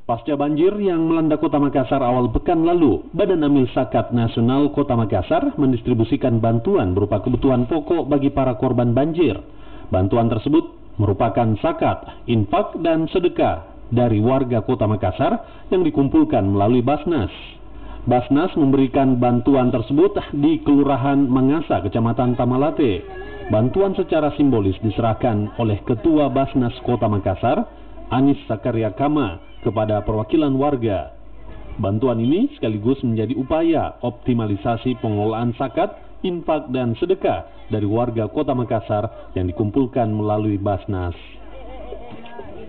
Pasca banjir yang melanda Kota Makassar awal pekan lalu, Badan Amil Zakat Nasional Kota Makassar mendistribusikan bantuan berupa kebutuhan pokok bagi para korban banjir. Bantuan tersebut merupakan zakat, infak, dan sedekah dari warga Kota Makassar yang dikumpulkan melalui Basnas. Basnas memberikan bantuan tersebut di Kelurahan Mangasa, Kecamatan Tamalate. Bantuan secara simbolis diserahkan oleh Ketua Basnas Kota Makassar, Anis Zakaria Kama, kepada perwakilan warga. Bantuan ini sekaligus menjadi upaya optimalisasi pengelolaan zakat, infak, dan sedekah dari warga Kota Makassar yang dikumpulkan melalui Basnas.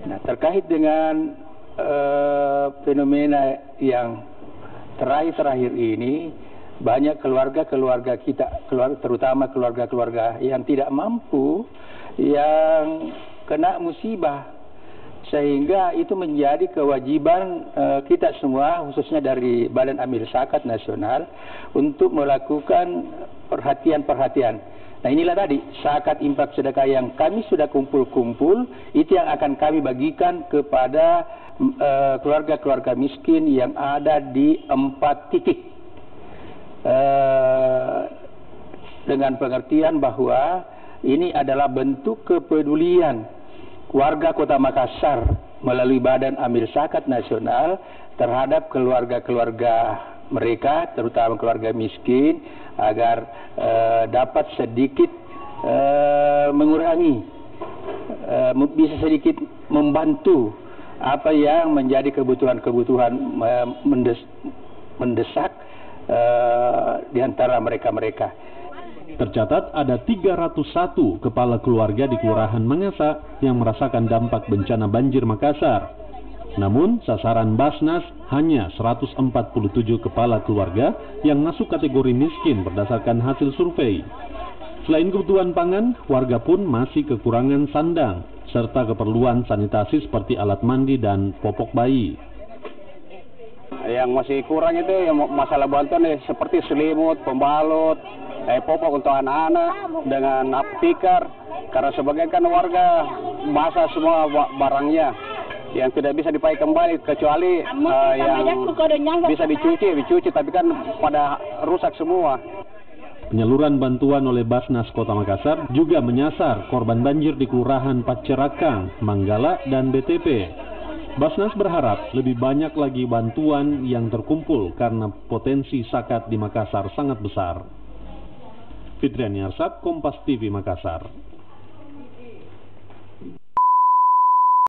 Nah, terkait dengan fenomena yang terakhir ini, banyak keluarga-keluarga kita, terutama keluarga-keluarga yang tidak mampu, yang kena musibah. Sehingga itu menjadi kewajiban kita semua, khususnya dari Badan Amil Zakat Nasional, untuk melakukan perhatian-perhatian. Nah, inilah tadi zakat, infak, sedekah yang kami sudah kumpul-kumpul, itu yang akan kami bagikan kepada keluarga-keluarga miskin yang ada di 4 titik. Dengan pengertian bahwa ini adalah bentuk kepedulian warga Kota Makassar melalui Badan Amil Zakat Nasional terhadap keluarga-keluarga mereka, terutama keluarga miskin, agar dapat sedikit mengurangi, bisa sedikit membantu apa yang menjadi kebutuhan-kebutuhan mendesak di antara mereka-mereka. Tercatat ada 301 kepala keluarga di Kelurahan Mangasa yang merasakan dampak bencana banjir Makassar. Namun, sasaran Basnas hanya 147 kepala keluarga yang masuk kategori miskin berdasarkan hasil survei. Selain kebutuhan pangan, warga pun masih kekurangan sandang, serta keperluan sanitasi seperti alat mandi dan popok bayi. Yang masih kurang itu yang masalah bantuan seperti selimut, pembalut, popok untuk anak-anak dengan tikar, karena sebagian kan warga basah semua barangnya yang tidak bisa dipakai kembali, kecuali yang bisa dicuci, tapi kan pada rusak semua. Penyaluran bantuan oleh Basnas Kota Makassar juga menyasar korban banjir di Kelurahan Pacerakang, Manggala, dan BTP. Basnas berharap lebih banyak lagi bantuan yang terkumpul karena potensi zakat di Makassar sangat besar. Fitriani Arsad, Kompas TV Makassar.